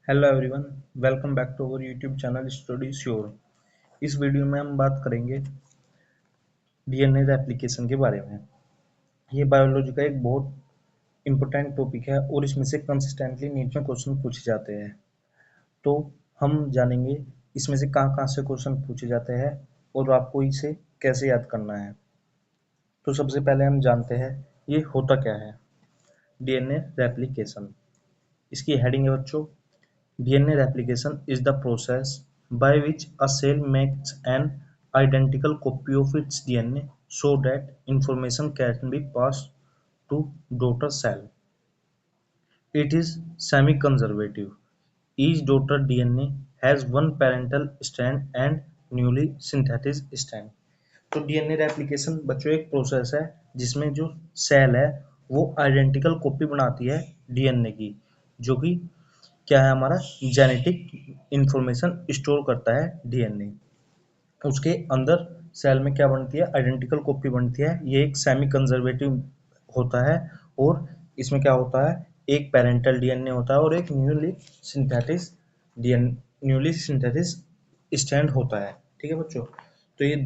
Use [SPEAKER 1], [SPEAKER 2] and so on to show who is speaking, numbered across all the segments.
[SPEAKER 1] Hello everyone, welcome back to our YouTube channel Study Sure. इस video में हम बात करेंगे डीएनए एप्लीकेशन के बारे में। ये बायोलॉजी का एक बहुत इंपॉर्टेंट टॉपिक है और इसमें से कंसिस्टेंटली नीट में क्वेश्चन पूछे जाते हैं। तो हम जानेंगे इसमें से कहाँ कहाँ से क्वेश्चन पूछे जाते हैं और आपको इसे कैसे याद करना है। तो सबसे पहले हम जानते हैं ये होता क्या है। डीएनए रेप्लिकेशन, इसकी हेडिंग है बच्चों, DNA replication is the process by which a cell makes an identical copy of its DNA so that information can be passed to daughter cell. It is semi-conservative. Each daughter DNA has one parental strand and newly synthesized strand. तो DNA replication बच्चों एक process है जिसमें जो cell है वो identical copy बनाती है डीएनए की, जो कि क्या है हमारा जेनेटिक इंफॉर्मेशन स्टोर करता है डीएनए। उसके अंदर सेल में क्या बनती है, आइडेंटिकल कॉपी बनती है। ये एक सेमी कंजर्वेटिव होता है और इसमें क्या होता है, एक पेरेंटल डीएनए होता है और एक न्यूली सिंथेटिस स्ट्रैंड होता है। ठीक है बच्चों, तो ये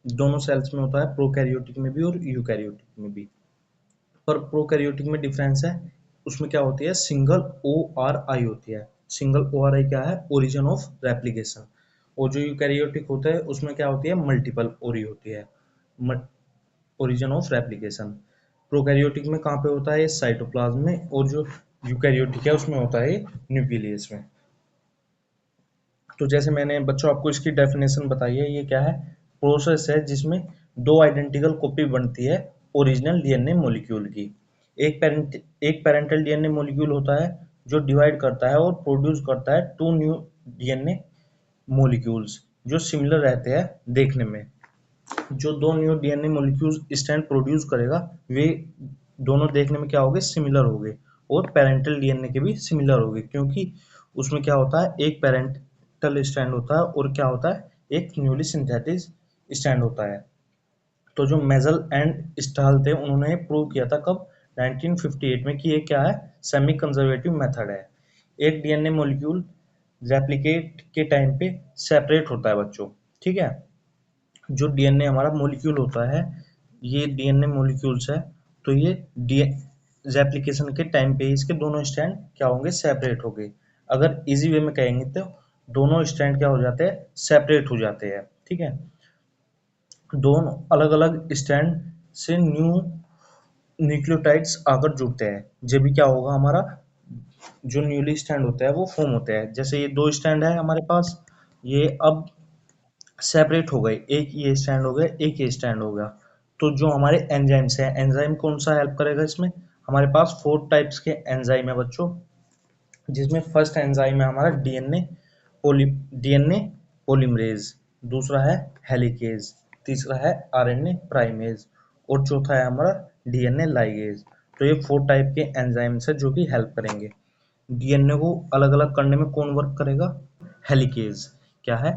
[SPEAKER 1] दोनों सेल्स में होता है, प्रोकैरियोटिक में भी और यूकैरियोटिक में भी। पर प्रोकैरियोटिक में डिफरेंस है, उसमें क्या होती है, सिंगल ओ आर आई होती है। सिंगल ओ आर आई क्या है, ओरिजिन ऑफ रेप्लिकेशन। और जो यूकैरियोटिक होता है उसमें क्या होती है, मल्टीपल ओरी होती है, ओरिजिन ऑफ रेप्लिकेशन। प्रोकैरियोटिक में कहाँ पे होता है, साइटोप्लाज्म में, और जो यूकैरियोटिक है उसमें होता है न्यूक्लियस में। तो जैसे मैंने बच्चों आपको इसकी डेफिनेशन बताई है, ये क्या है, प्रोसेस है जिसमें दो आइडेंटिकल कॉपी बनती है ओरिजिनल डीएनए मॉलिक्यूल की। एक पेरेंटल डीएनए मॉलिक्यूल होता है जो डिवाइड करता है और प्रोड्यूस करता है टू न्यू डीएनए मॉलिक्यूल्स जो सिमिलर रहते हैं देखने में। जो दो new DNA molecules strand produce करेगा वे दोनों देखने में क्या होंगे, सिमिलर होंगे, और पेरेंटल डीएनए के भी सिमिलर होंगे, क्योंकि उसमें क्या होता है, एक पेरेंटल स्ट्रैंड होता है और क्या होता है, एक न्यूली सिंथेटिक स्ट्रैंड होता है। तो जो मेजल एंड स्टाल थे उन्होंने प्रूव किया था कब, 1958 में, कि ये क्या है, सेमी कंजर्वेटिव मेथड है। एक डीएनए मॉलिक्यूल रेप्लिकेट के टाइम पे सेपरेट होता है बच्चों। ठीक है, जो डीएनए हमारा मॉलिक्यूल होता है, ये डीएनए मॉलिक्यूल्स है, तो ये रेप्लिकेशन के टाइम पे इसके दोनों स्ट्रैंड क्या होंगे, सेपरेट होंगे। अगर इजी वे में कहेंगे तो दोनों स्ट्रैंड क्या हो जाते हैं, सेपरेट हो जाते हैं। ठीक है, दोनों अलग अलग स्ट्रैंड से न्यू न्यूक्लियोटाइड्स आकर जुड़ते हैं, जब भी क्या होगा, हमारा जो न्यूली स्ट्रैंड होता है वो फॉर्म होते हैं। जैसे ये दो स्ट्रैंड है हमारे पास, ये अब सेपरेट हो गए, एक ये स्टैंड हो गया, एक ये स्टैंड हो गया। तो जो हमारे एंजाइम्स है, एंजाइम कौन सा हेल्प करेगा इसमें, हमारे पास 4 टाइप्स के एंजाइम है बच्चों, जिसमें फर्स्ट एंजाइम है हमारा डीएनए पॉलीमरेज, दूसरा है हेलिकेज, तीसरा है आरएनए प्राइमेज, और चौथा है हमारा डीएनए लाइगेज। तो ये 4 टाइप के एंजाइम्स है जो कि हेल्प करेंगे डीएनए को अलग अलग करने में। कौन वर्क करेगा, हेलिकेज। क्या है,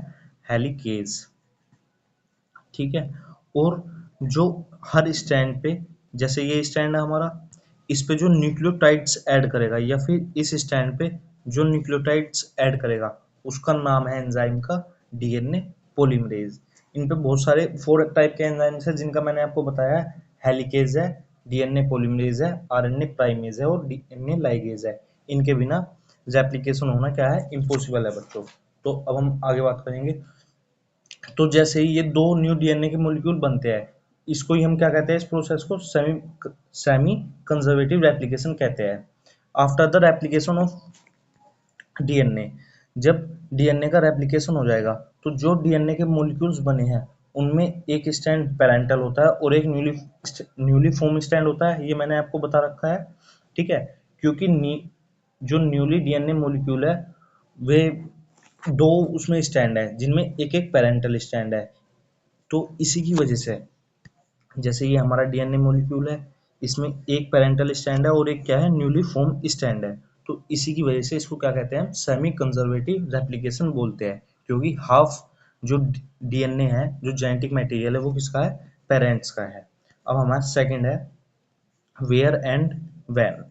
[SPEAKER 1] हेलिकेज। ठीक है, और जो हर स्टैंड पे, जैसे ये स्टैंड है हमारा, इस पे जो न्यूक्लियोटाइड्स ऐड करेगा, या फिर इस स्टैंड पे जो न्यूक्लियोटाइड्स ऐड करेगा, उसका नाम है एंजाइम का डीएनए पॉलीमरेज। इन पे बहुत सारे 4 टाइप के एंजाइम्स है जिनका मैंने आपको बताया है, हेलिकेज है, डीएनए पॉलीमरेज है, आरएनए प्राइमेज है और डीएनए लाइगेज है। इनके बिना रेप्लिकेशन होना क्या है, इम्पॉसिबल है बच्चों। तो अब हम आगे बात करेंगे। तो जैसे ही ये दो न्यू डीएनए के मॉलिक्यूल बनते हैं, इसको ही हम क्या कहते हैं, इस प्रोसेस को सेमी कंजर्वेटिव रेप्लिकेशन कहते हैं। After the replication of DNA, जब डीएनए का रेप्लिकेशन हो जाएगा तो जो डीएनए के मॉलिक्यूल्स बने हैं उनमें एक स्ट्रैंड पेरेंटल होता है और एक न्यूली फॉर्म स्ट्रैंड होता है, ये मैंने आपको बता रखा है। ठीक है, क्योंकि जो न्यूली डीएनए मॉलिक्यूल है वे दो उसमें स्टैंड है जिनमें एक एक पेरेंटल स्टैंड है। तो इसी की वजह से, जैसे ये हमारा डीएनए मॉलिक्यूल है, इसमें एक पेरेंटल स्टैंड है और एक क्या है, न्यूली फॉर्म स्टैंड है। तो इसी की वजह से इसको क्या कहते हैं, सेमी कंजर्वेटिव रेप्लिकेशन बोलते हैं, क्योंकि हाफ जो डीएनए है, जो जेनेटिक मटेरियल है, वो किसका है, पेरेंट्स का है। अब हमारा सेकंड है वेयर एंड व्हेन।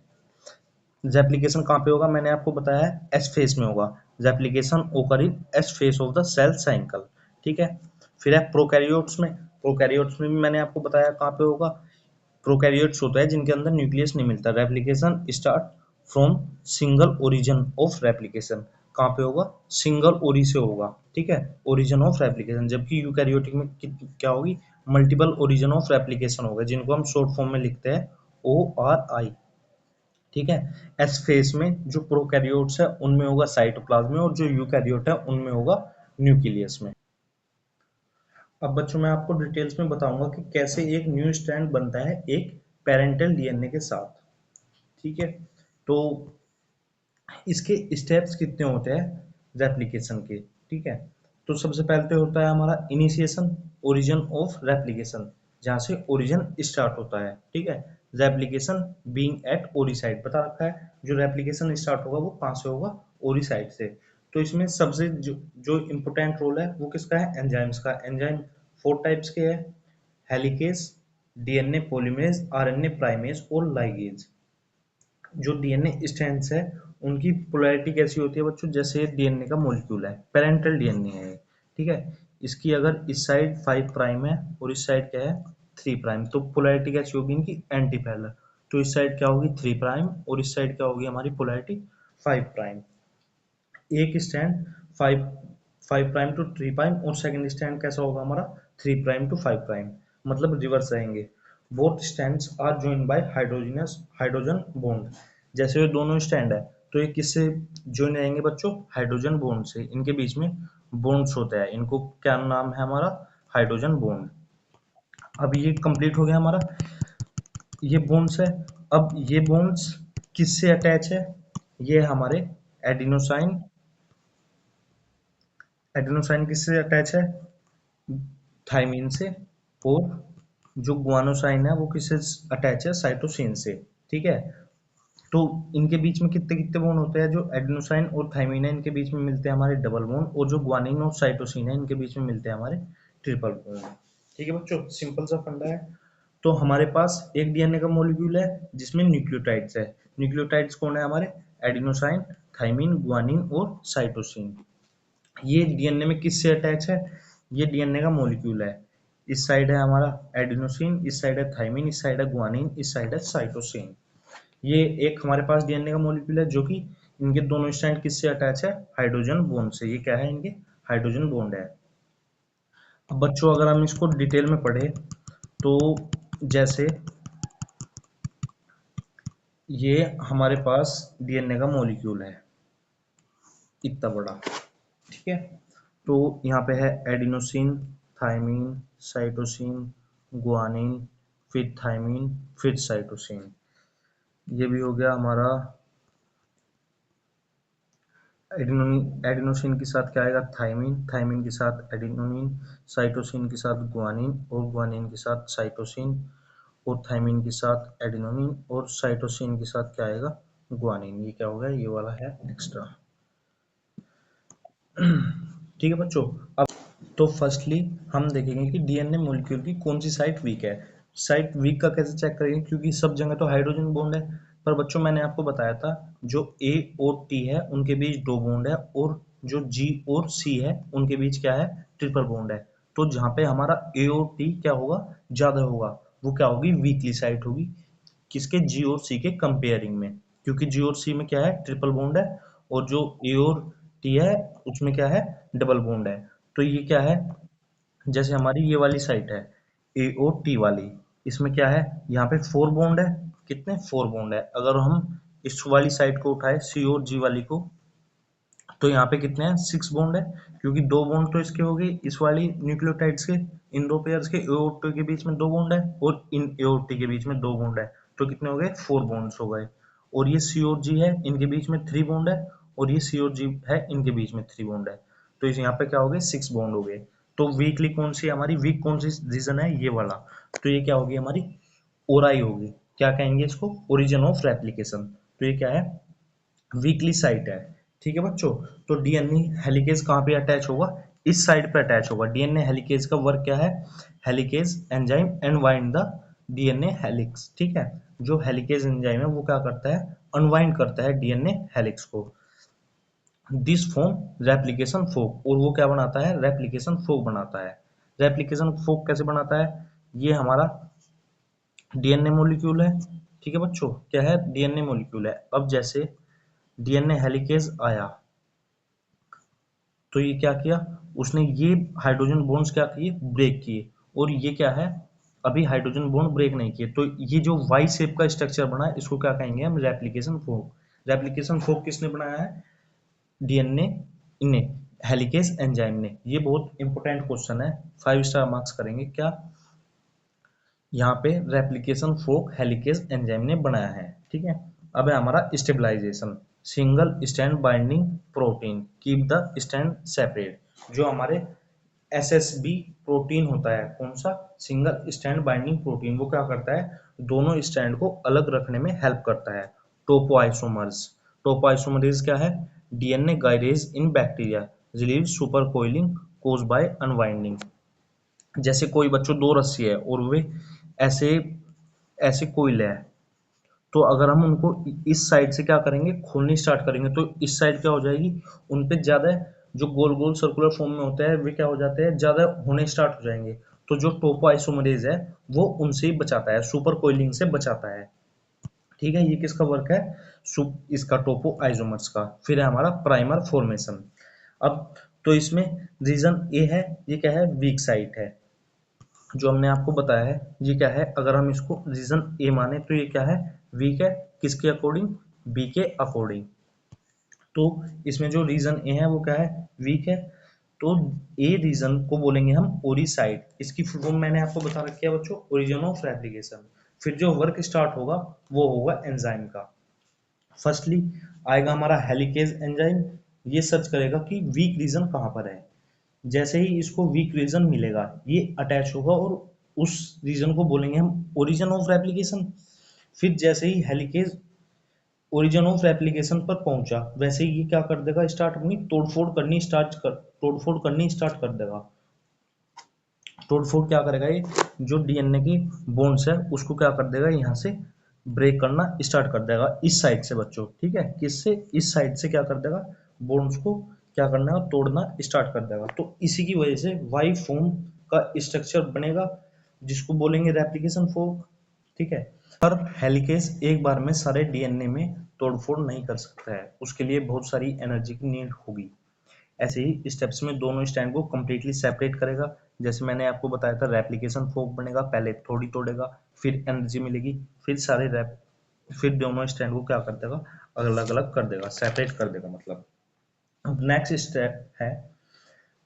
[SPEAKER 1] रेप्लिकेशन कहाँ पे होगा, मैंने आपको बताया है एस फेस में होगा। Replication occur in S phase of the cell cycle, ठीक है। फिर है प्रोकैरियोट्स में, प्रोकैरियोट्स में भी मैंने आपको बताया कहाँ पे होगा, प्रोकैरियोट्स होता है जिनके अंदर न्यूक्लियस नहीं मिलता। Replication start from single origin of replication, कहाँ पे होगा, सिंगल ओरी से होगा, ठीक है, ओरिजिन ऑफ रेप्लिकेशन। जबकि यूकैरियोटिक में क्या होगी, मल्टीपल ओरिजिन ऑफ रेप्लिकेशन होगा, जिनको हम शॉर्ट फॉर्म में लिखते हैं ORI, ठीक है। एस फेस में जो प्रोकैरियोट्स है उनमें होगा साइटोप्लाज्म में, और जो यूकैरियोट है उनमें होगा न्यूक्लियस में। अब बच्चों मैं आपको डिटेल्स में बताऊंगा कि कैसे एक न्यू स्ट्रैंड बनता है एक पेरेंटल डीएनए के साथ, ठीक है। तो इसके स्टेप्स कितने होते हैं रेप्लिकेशन के, ठीक है। तो सबसे पहले होता है हमारा इनिशिएशन, ओरिजिन ऑफ रेप्लिकेशन, जहाँ से ओरिजिन स्टार्ट होता है, ठीक है। रेप्लिकेशन बीइंग एट ओरी साइट, बता रखा है जो रेप्लिकेशन स्टार्ट होगा वो कहाँ से होगा, ओरी साइट से। तो इसमें सबसे जो इम्पोर्टेंट रोल है वो किसका है, एंजाइम्स का। एंजाइम 4 टाइप्स के हैं, helicase, DNA polymerase, RNA primase और लाइगेज। जो डीएनए स्ट्रैंड्स है उनकी पोलैरिटी कैसी होती है बच्चों, जैसे डीएनए का मॉलिक्यूल है, पेरेंटल डीएनए है, ठीक है। इसकी अगर इस साइड 5 प्राइम है और इस साइड क्या है 3 प्राइम, तो पोलैरिटी कैसी होगी इनकी, एंटी पैरेलल। तो इस साइड क्या होगी 3 प्राइम और इस साइड क्या होगी हमारी पोलैरिटी 5 प्राइम। एक स्टैंड 5 5 प्राइम टू 3 प्राइम और सेकंड स्टैंड कैसा होगा हमारा 3 प्राइम टू 5 प्राइम, मतलब रिवर्स रहेंगे। Both stands are joined by hydrogen bond. जैसे ये दोनों स्टैंड है तो ये किससे जॉइन रहेंगे बच्चों, हाइड्रोजन बॉन्ड से। इनके बीच में बॉन्ड्स होता है, इनको क्या नाम है हमारा, हाइड्रोजन बॉन्ड। अब ये कंप्लीट हो गया हमारा, ये बॉन्ड्स है। अब ये बॉन्ड्स किससे अटैच है, ये हमारे एडिनोसाइन, एडेनोसाइन किससे अटैच है, थाइमीन से। और जो गुआनोसाइन है वो किससे अटैच है, साइटोसिन से, ठीक है। तो इनके बीच में कितने कितने बॉन्ड होते हैं, जो एडेनोसाइन और थाइमीन है इनके बीच में मिलते हैं हमारे डबल बॉन्ड, और जो गुआनिन और साइटोसिन है इनके बीच में मिलते हैं हमारे ट्रिपल बॉन्ड, ठीक है बच्चों, सिंपल सा फंडा है। तो हमारे पास एक डीएनए का मॉलिक्यूल है जिसमें न्यूक्लियोटाइड्स है। न्यूक्लियोटाइड्स कौन है हमारे, एडिनोसाइन, थाइमीन, गुआनिन और साइटोसिन। ये डीएनए में किससे अटैच है, ये डीएनए का मॉलिक्यूल है। इस साइड है हमारा एडिनोसिन, इस साइड है थाइमीन, इस साइड है गुआनिन, इस साइड है साइटोसिन। ये एक हमारे पास डीएनए का मॉलिक्यूल है जो कि इनके दोनों स्ट्रैंड किससे अटैच है, हाइड्रोजन बॉन्ड से। ये क्या है, इनके हाइड्रोजन बॉन्ड है। अब बच्चों अगर हम इसको डिटेल में पढ़े तो जैसे ये हमारे पास डीएनए का मॉलिक्यूल है इतना बड़ा, ठीक है। तो यहाँ पे है एडिनोसिन, थाइमीन, साइटोसिन, गुआनिन, फिर थाइमीन, फिर साइटोसिन। ये भी हो गया हमारा एडिनोसिन के साथ क्या आएगा, थाइमीन, थाइमीन के साथ एडिनोनिन, साइटोसिन के साथ गुआनिन और गुआनिन के साथ साइटोसिन, और थाइमीन के साथ एडिनोनिन और साइटोसिन के साथ क्या आएगा, गुआनिन। ये क्या होगा, ये वाला है एक्स्ट्रा, ठीक है बच्चों। अब तो फर्स्टली हम देखेंगे कि डीएनए मॉलिक्यूल की कौन सी साइट वीक है। साइट वीक का कैसे चेक करेंगे, क्योंकि सब जगह तो हाइड्रोजन बॉन्ड है। पर बच्चों मैंने आपको बताया था जो ए और टी है उनके बीच 2 बॉन्ड है, और जो जी और सी है उनके बीच क्या है, ट्रिपल बॉन्ड है। तो जहाँ पे हमारा ए और टी क्या होगा, ज्यादा होगा, वो क्या होगी, वीकली साइट होगी। किसके, जी और सी के कंपेयरिंग में, क्योंकि जी और सी में क्या है, ट्रिपल बॉन्ड है, और जो ए और टी है उसमें क्या है, डबल बॉन्ड है। तो ये क्या है, जैसे हमारी ये वाली साइट है ए ओ टी वाली, इसमें क्या है, यहाँ पे 4 बॉन्ड है, कितने 4 बॉन्ड है। अगर हम इस वाली साइड को उठाए सी और जी वाली को, तो यहाँ पे कितने हैं, 6 बॉन्ड है, क्योंकि 2 बॉन्ड तो इसके हो गए इस वाली न्यूक्लियोटाइड्स के, इन दो पेयर्स के, ए और टी के बीच में 2 बॉन्ड है और इन ए और टी के बीच में 2 बॉन्ड है, तो कितने हो गए, 4 बॉन्ड्स हो गए। और ये सी और जी है, इनके बीच में 3 बॉन्ड है, और ये सी और जी है, इनके बीच में 3 बॉन्ड है, तो इस यहाँ पे क्या हो गए, 6 बॉन्ड हो गए। तो वीकली कौन सी हमारी वीक कौन सी रीजन है, ये वाला। तो ये क्या होगी हमारी, ओराई होगी। क्या कहेंगे इसको, ओरिजिन ऑफ रेप्लिकेशन। तो ये क्या है, वीकली साइट है, ठीक है बच्चों। तो डीएनए हेलिकेज कहाँ पे अटैच होगा, इस साइड पे अटैच होगा। डीएनए हेलिकेज का वर्क क्या है, helicase enzyme and wind the DNA helix, ठीक है। जो हेलिकेज एंजाइम है वो क्या करता है, अनवाइंड करता है डीएनए हेलिक्स को। दिस फॉर्म रेप्लिकेशन फोक, और वो क्या बनाता है, रेप्लिकेशन फोक बनाता है। रेप्लिकेशन फोक कैसे बनाता है, ये हमारा डीएनए मॉलिक्यूल है, ठीक है बच्चों, क्या है, डीएनए मॉलिक्यूल है। अब जैसे डीएनए हेलिकेज आया तो ये क्या किया, उसने ये हाइड्रोजन बॉन्ड्स क्या किए, ब्रेक किए, और ये क्या है, अभी हाइड्रोजन बॉन्ड ब्रेक नहीं किए, तो ये जो वाई शेप का स्ट्रक्चर बना है इसको क्या कहेंगे हम, रेप्लिकेशन फोक। रेप्लिकेशन फोक किसने बनाया है, डीएनए ने, हेलिकेज एंजाइम ने। ये बहुत इंपॉर्टेंट क्वेश्चन है, 5 स्टार मार्क्स करेंगे क्या, यहाँ पे रेप्लिकेशन फोक हेलिकेज एंजाइम ने बनाया है, ठीक है। अब है हमारा stabilisation, single stand binding protein keep the stand separate. जो हमारे एसएसबी प्रोटीन होता है, कौन सा, सिंगल स्टैंड बाइंडिंग प्रोटीन, वो क्या करता है, दोनों स्टैंड को अलग रखने में हेल्प करता है। टोपोआइसोमर्स, टोपोआइसोमरेज क्या है, DNA gyrase in bacteria relieve super coiling cause by unwinding. जैसे कोई बच्चों दो रस्सी है और वे ऐसे ऐसे कोइल है, तो अगर हम उनको इस साइड से क्या करेंगे, खोलनी स्टार्ट करेंगे, तो इस साइड क्या हो जाएगी, उन पे ज्यादा जो गोल गोल सर्कुलर फॉर्म में होते हैं वे क्या हो जाते हैं, ज्यादा होने स्टार्ट हो जाएंगे। तो जो टोपो आइसोमरेज है वो उनसे ही बचाता है, सुपर कोइलिंग से बचाता है, ठीक है। ये किसका वर्क है, इसका टोपो आइसोमर्स का। फिर है हमारा प्राइमर फॉर्मेशन। अब तो इसमें रीजन ए है, ये क्या है, वीक साइट है, जो हमने आपको बताया है, ये क्या है, अगर हम इसको रीजन ए माने तो ये क्या है, वीक है, किसके अकॉर्डिंग, बी के अकॉर्डिंग। तो इसमें जो रीजन ए है वो क्या है, वीक है, तो ए रीजन को बोलेंगे हम ओरिसाइड। इसकी फुल फॉर्म मैंने आपको बता रखी है बच्चों, ओरिजिन ऑफ रेप्लिकेशन। फिर जो वर्क स्टार्ट होगा वो होगा एंजाइम का। फर्स्टली आएगा हमारा हेलिकेज एंजाइम, ये सर्च करेगा कि वीक रीजन कहाँ पर है। जैसे ही इसको वीक रीजन मिलेगा ये अटैच होगा और उस रीजन को बोलेंगे हम ओरिजिन ऑफ रेप्लिकेशन। फिर जैसे ही हेलिकेज ओरिजिन ऑफ रेप्लिकेशन पर पहुंचा वैसे ही ये क्या कर देगा, स्टार्ट अपनी तोड़फोड़ करनी स्टार्ट कर देगा। तोड़फोड़ क्या करेगा, ये जो डीएनए की बॉन्ड्स है उसको क्या कर देगा, यहाँ से ब्रेक करना स्टार्ट कर देगा, इस साइड से बच्चों, ठीक है, किससे, इस साइड से क्या कर देगा, बॉन्ड्स को क्या करना है, तोड़ना स्टार्ट कर देगा। तो इसी की वजह से वाई फॉर्म का स्ट्रक्चर बनेगा जिसको बोलेंगे रेप्लिकेशन फोर्क, ठीक है। पर हेलिकेज एक बार में सारे डीएनए में तोड़फोड़ नहीं कर सकता है, उसके लिए बहुत सारी एनर्जी की नीड होगी। ऐसे ही स्टेप्स में दोनों स्टैंड को कंप्लीटली सेपरेट करेगा। जैसे मैंने आपको बताया था रेप्लिकेशन फोर्क बनेगा, पहले थोड़ी तोड़ेगा, फिर एनर्जी मिलेगी, फिर सारे रैप, फिर दोनों स्टैंड को क्या कर देगा, अलग अलग कर देगा, सेपरेट कर देगा मतलब। अब नेक्स्ट स्टेप है,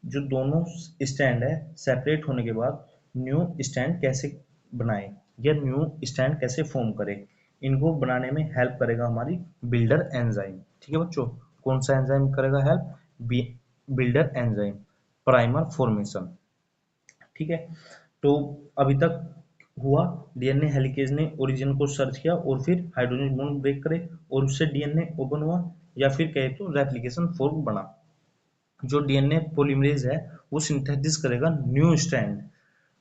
[SPEAKER 1] जो दोनों स्टैंड है सेपरेट होने के बाद न्यू स्टैंड कैसे बनाए या न्यू स्टैंड कैसे फॉर्म करे, इनको बनाने में हेल्प करेगा हमारी बिल्डर एंजाइम, ठीक है बच्चों। कौन सा एंजाइम करेगा help, builder enzyme, primer formation, ठीक है। तो अभी तक हुआ, डीएनए हेलिकेज ने ओरिजिन को सर्च किया और फिर हाइड्रोजन बॉन्ड ब्रेक करे और उससे डीएनए ओपन हुआ, या फिर कहे तो रेप्लिकेशन फोर्क बना। जो डीएनए पॉलीमरेज है वो सिंथेसिस करेगा न्यू स्ट्रैंड,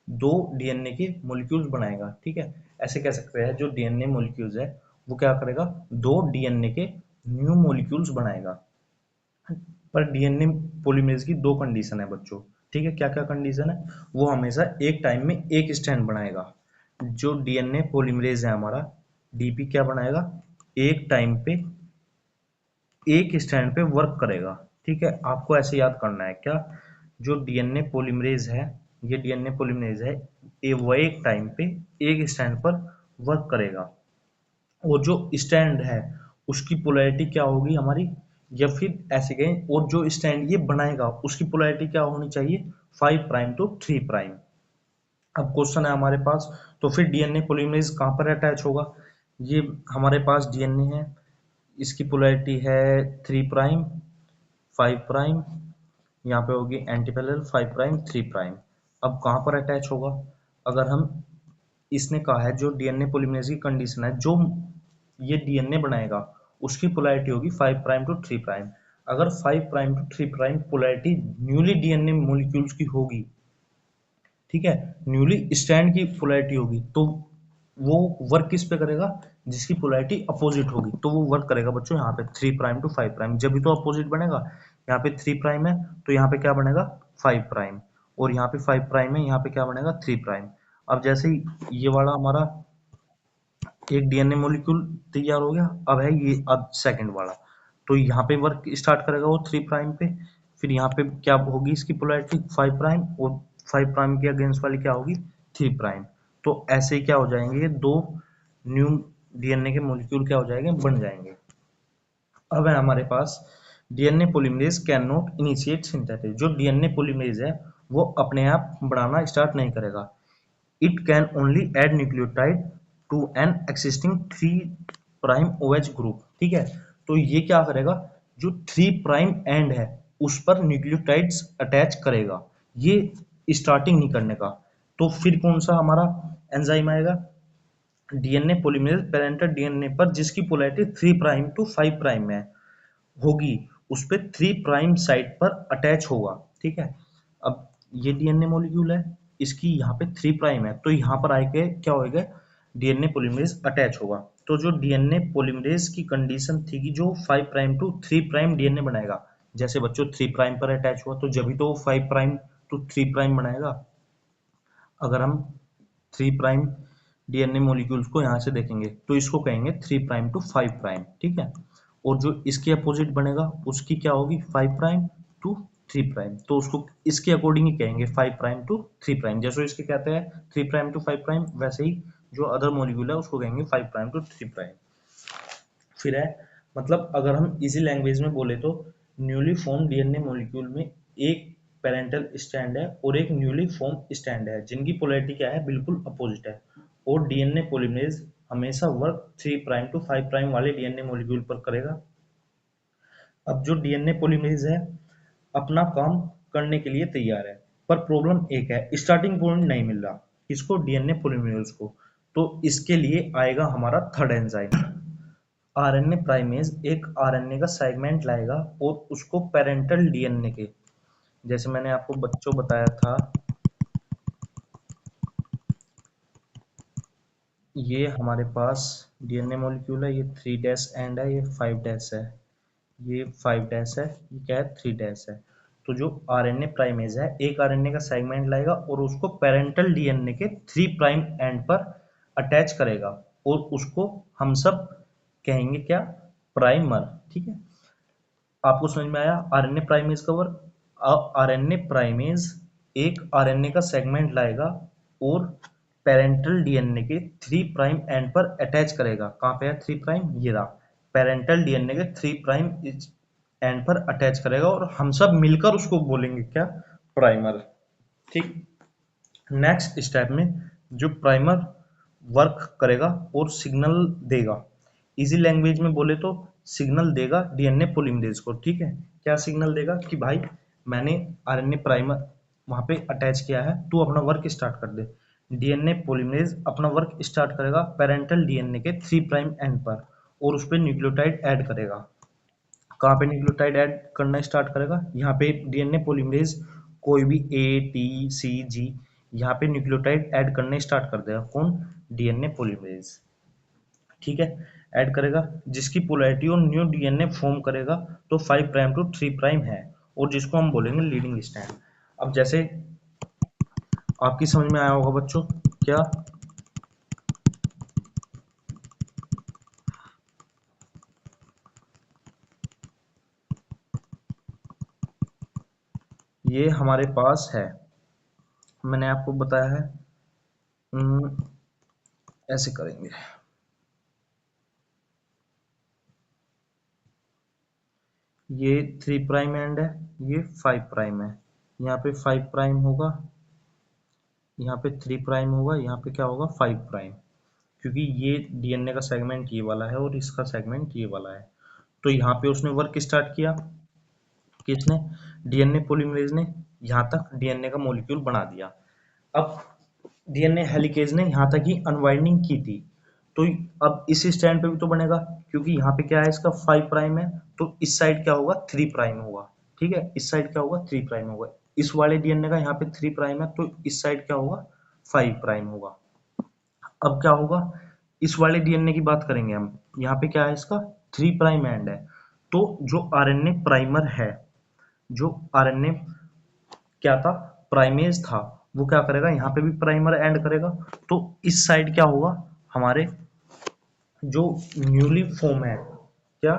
[SPEAKER 1] दो डीएनए के मॉलिक्यूल्स बनाएगा, ठीक है। ऐसे कह सकते हैं जो डीएनए मॉलिक्यूल्स है वो क्या करेगा, दो डीएनए के न्यू मॉलिक्यूल्स बनाएगा। पर डीएनए पॉलीमरेज की दो कंडीशन है बच्चों, ठीक है। क्या क्या कंडीशन है, वो हमेशा एक टाइम में एक स्ट्रैंड बनाएगा। जो डीएनए पॉलीमरेज है हमारा, डीपी क्या बनाएगा, एक टाइम पे एक स्टैंड पे वर्क करेगा, ठीक है। आपको ऐसे याद करना है क्या, जो डीएनए पॉलीमरेज है, ये डीएनए पॉलीमरेज है, ये वो एक टाइम पे एक स्टैंड पर वर्क करेगा, और जो स्टैंड है उसकी पोलैरिटी क्या होगी हमारी, या फिर ऐसे कहें, और जो स्टैंड ये बनाएगा उसकी पोलैरिटी क्या होनी चाहिए, 5 प्राइम टू 3 प्राइम। अब क्वेश्चन है हमारे पास, तो फिर डीएनए पॉलीमरेज कहाँ पर अटैच होगा, ये हमारे पास डीएनए है, इसकी पोलैरिटी है 3 प्राइम 5 प्राइम, यहाँ पे होगी एंटी पैरेलल 5 प्राइम 3 प्राइम। अब कहाँ पर अटैच होगा, अगर हम, इसने कहा है जो डीएनए पॉलीमरेज की कंडीशन है, जो ये डीएनए बनाएगा उसकी पोलैरिटी होगी 5 प्राइम टू 3 प्राइम। अगर 5 prime to 3 prime polarity newly DNA molecules की होगी, ठीक है, न्यूली स्टैंड की पोलैरिटी होगी, तो वो वर्क किस पे करेगा, जिसकी पोलैरिटी अपोजिट होगी तो वो वर्क करेगा बच्चों यहाँ पे 3 प्राइम टू 5 प्राइम, जब भी तो अपोजिट बनेगा। यहाँ पे 3 प्राइम है तो यहाँ पे क्या बनेगा 5 प्राइम, और यहाँ पे 5 प्राइम है, यहाँ पे क्या बनेगा 3 प्राइम। अब जैसे ही ये वाला हमारा एक डीएनए मॉलिक्यूल तैयार हो गया, अब है ये अब सेकंड वाला, तो यहाँ पे वर्क स्टार्ट करेगा वो 3 प्राइम पे, फिर यहाँ पे क्या होगी इसकी पोलैरिटी 5 प्राइम, और 5 प्राइम के अगेंस्ट वाली क्या होगी 3 प्राइम। तो ऐसे ही क्या हो जाएंगे ये दो न्यू डीएनए के मॉलिक्यूल क्या हो जाएंगे बन जाएंगे। अब है हमारे पास DNA polymerase can not initiate synthesis. जो डीएनए पॉलीमरेज है वो अपने आप बढ़ाना स्टार्ट नहीं करेगा। It can only add nucleotide to an existing 3 prime OH group. ठीक है, तो ये क्या करेगा, जो 3 प्राइम एंड है उस पर न्यूक्लियोटाइड्स अटैच करेगा, ये स्टार्टिंग नहीं करने का। तो फिर कौन सा हमारा एंजाइम आएगा, डीएनए पॉलीमरेज पेरेंटल डीएनए पर जिसकी पोलैरिटी 3 प्राइम टू 5 प्राइम में होगी, उस पे 3 प्राइम साइट पर अटैच होगा। ठीक है, अब ये डीएनए मॉलिक्यूल है, इसकी यहाँ पे 3 प्राइम है, तो यहाँ पर आके क्या होएगा डीएनए पॉलीमरेज अटैच होगा। तो जो डीएनए पॉलीमरेज की कंडीशन थी कि जो 5 प्राइम टू 3 प्राइम डीएनए बनाएगा, जैसे बच्चों 3 प्राइम पर अटैच हुआ तो जब भी तो 5 प्राइम टू 3 प्राइम बनाएगा। अगर हम 3 प्राइम डीएनए मॉलिक्यूल्स को यहाँ से देखेंगे तो इसको कहेंगे 3 प्राइम टू 5 प्राइम। ठीक है, और जो इसके अपोजिट बनेगा उसकी क्या होगी 5 प्राइम टू 3 प्राइम, तो उसको इसके अकॉर्डिंग ही कहेंगे 5 प्राइम टू 3 प्राइम। जैसे इसके कहते हैं 3 प्राइम टू 5 प्राइम, वैसे ही जो अदर मॉलिक्यूल है उसको कहेंगे 5 प्राइम टू 3 प्राइम। फिर है मतलब अगर हम इजी लैंग्वेज में बोले तो न्यूली फॉर्म डीएनए मॉलिक्यूल में एक पेरेंटल स्टैंड है और एक न्यूली फॉर्म स्टैंड है जिनकी पोलैरिटी क्या है बिल्कुल अपोजिट है, और डीएनए पॉलीमरेज हमेशा वर्क 3 प्राइम टू 5 प्राइम वाले डीएनए मॉलिक्यूल पर करेगा। अब जो डीएनए पॉलीमरेज है अपना काम करने के लिए तैयार है, पर प्रॉब्लम एक है, स्टार्टिंग पॉइंट नहीं मिल रहा इसको डीएनए पॉलीमरेज को। तो इसके लिए आएगा हमारा थर्ड एंजाइम आरएनए प्राइमेज। एक आरएनए का सेगमेंट लाएगा और उसको पेरेंटल डीएनए के, जैसे मैंने आपको बच्चों बताया था, ये हमारे पास डीएनए मॉलिक्यूल है, ये 3 डैश एंड है, ये 5 डैश है, ये 5 डैश है, ये क्या है 3 डैश है। तो जो आरएनए प्राइमेज है एक आरएनए का सेगमेंट लाएगा और उसको पेरेंटल डीएनए के 3 प्राइम एंड पर अटैच करेगा, और उसको हम सब कहेंगे क्या प्राइमर। ठीक है, आपको समझ में आया आरएनए प्राइमेज का वर्क। अब आरएनए प्राइमेज एक आरएनए का सेगमेंट लाएगा और पेरेंटल डीएनए के 3 प्राइम एंड पर अटैच करेगा। कहाँ पे है 3 प्राइम, ये रहा, पेरेंटल डीएनए के 3 प्राइम एंड पर अटैच करेगा और हम सब मिलकर उसको बोलेंगे क्या प्राइमर। ठीक, नेक्स्ट स्टेप में जो प्राइमर वर्क करेगा और सिग्नल देगा, इजी लैंग्वेज में बोले तो सिग्नल देगा डीएनए पॉलीमरेज को। ठीक है, क्या सिग्नल देगा कि भाई मैंने आरएनए प्राइमर वहां पे अटैच किया है, तू अपना वर्क स्टार्ट कर दे। डीएनए पॉलीमरेज अपना वर्क स्टार्ट करेगा पेरेंटल डीएनए के 3 प्राइम एंड पर, और उस पर न्यूक्लियोटाइड ऐड करेगा। कहाँ पे न्यूक्लियोटाइड ऐड करना स्टार्ट करेगा, यहाँ पे डीएनए पॉलीमरेज कोई भी A T C G यहाँ पे न्यूक्लियोटाइड ऐड करने स्टार्ट कर देगा। कौन, डीएनए पॉलीमरेज। ठीक है, ऐड करेगा जिसकी पोलैरिटी और न्यू डीएनए फॉर्म करेगा, तो 5 प्राइम टू 3 प्राइम है, और जिसको हम बोलेंगे लीडिंग स्ट्रैंड। अब जैसे आपकी समझ में आया होगा बच्चों क्या, ये हमारे पास है, मैंने आपको बताया है। ऐसे करेंगे, ये 3 प्राइम एंड है, ये 5 प्राइम है, यहाँ पे 5 प्राइम होगा, यहाँ पे 3 प्राइम होगा, यहाँ पे क्या होगा 5 प्राइम, क्योंकि ये डीएनए का सेगमेंट ये वाला है और इसका सेगमेंट ये वाला है। तो यहाँ पे उसने वर्क स्टार्ट किया, किसने, डीएनए पॉलीमरेज ने, यहाँ तक डीएनए का मॉलिक्यूल बना दिया। अब डीएनए हेलिकेज ने यहाँ तक ही अनवाइंडिंग की थी, तो अब इस स्टैंड पे भी तो बनेगा, क्योंकि यहाँ पे क्या है इसका 5 प्राइम है, तो इस साइड क्या होगा 3 प्राइम होगा। ठीक है, इस साइड क्या होगा 3 प्राइम होगा, इस वाले डीएनए का यहाँ पे 3 प्राइम है, तो इस साइड क्या होगा 5 प्राइम होगा। अब क्या होगा, इस वाले डीएनए की बात करेंगे हम। यहाँ पे क्या है, इसका 3 प्राइम एंड है। तो जो आरएनए प्राइमर है, जो आरएनए क्या था, प्राइमेज था, वो क्या करेगा, यहाँ पे भी प्राइमर एंड करेगा। तो इस साइड क्या होगा, हमारे जो न्यूली फॉर्म है, क्या,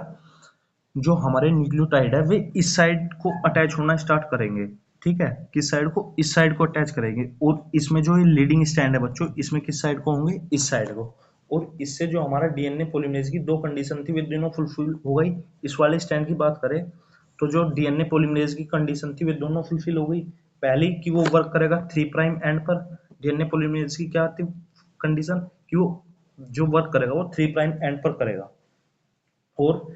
[SPEAKER 1] जो हमारे न्यूक्लियोटाइड है वे इस साइड को अटैच होना स्टार्ट करेंगे। ठीक है, किस साइड को, इस साइड को अटैच करेंगे। और इसमें जो ये लीडिंग स्टैंड है बच्चों, इसमें किस साइड को होंगे, इस साइड को। और इससे जो हमारा डीएनए पॉलीमरेज की दो कंडीशन थी वे दोनों फुलफिल हो गई। इस वाले स्टैंड की बात करें तो जो डीएनए पॉलीमरेज की कंडीशन थी वे दोनों फुलफिल हो गई। पहली कि वो वर्क करेगा 3 प्राइम एंड पर। डीएनए पॉलीमरेज की क्या थी कंडीशन, कि वो जो वर्क करेगा वो 3 प्राइम एंड पर करेगा। और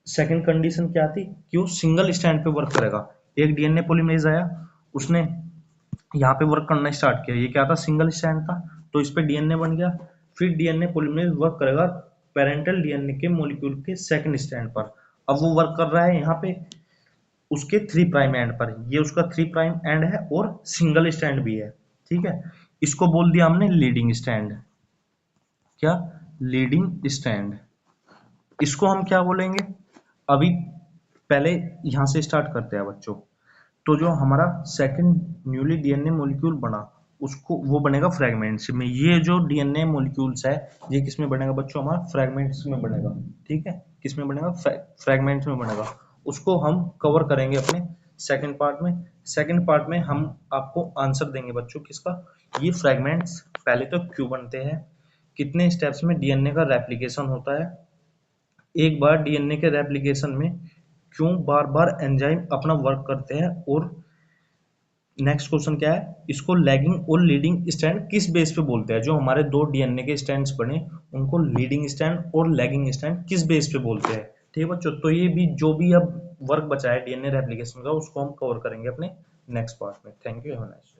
[SPEAKER 1] सेकंड कंडीशन क्या थी, कि वो सिंगल स्टैंड पे वर्क करेगा। एक डीएनए पॉलीमरेज आया, उसने यहाँ पे वर्क करना स्टार्ट किया, ये क्या था, सिंगल स्टैंड था, तो इस पे डीएनए बन गया। फिर डीएनए पॉलीमरेज वर्क करेगा पेरेंटल डीएनए के मॉलिक्यूल के सेकंड स्टैंड पर। अब वो वर्क कर रहा है यहाँ पे उसके 3 प्राइम एंड पर, ये उसका 3 प्राइम एंड है और सिंगल स्टैंड भी है। ठीक है, इसको बोल दिया हमने लीडिंग स्टैंड। क्या, लीडिंग स्टैंड। इसको हम क्या बोलेंगे, अभी पहले यहां से स्टार्ट करते हैं बच्चों। तो जो हमारा सेकंड न्यूली डीएनए मॉलिक्यूल बना, उसको वो बनेगा फ्रेगमेंट्स में। ये जो डीएनए मॉलिक्यूल्स है, ये किस में बनेगा बच्चों, हमारा फ्रेगमेंट्स में बनेगा। ठीक है, किस में बनेगा, फ्रेगमेंट्स में बनेगा। उसको हम कवर करेंगे अपने सेकंड पार्ट में। सेकंड पार्ट में हम आपको आंसर देंगे बच्चों किसका, ये फ्रेगमेंट्स पहले तो क्यों बनते हैं, कितने स्टेप्स में डीएनए का रेप्लिकेशन होता है, एक बार डीएनए के रेप्लिकेशन में क्यों बार बार एंजाइम अपना वर्क करते हैं, और नेक्स्ट क्वेश्चन क्या है, इसको लैगिंग और लीडिंग स्टैंड किस बेस पे बोलते हैं। जो हमारे दो डीएनए के स्टैंड्स बने उनको लीडिंग स्टैंड और लैगिंग स्टैंड किस बेस पे बोलते हैं। ठीक है बच्चों, तो ये भी जो भी अब वर्क बचा है डीएनए रेप्लिकेशन का, उसको हम कवर करेंगे अपने नेक्स्ट पार्ट में। Thank you, have a nice day.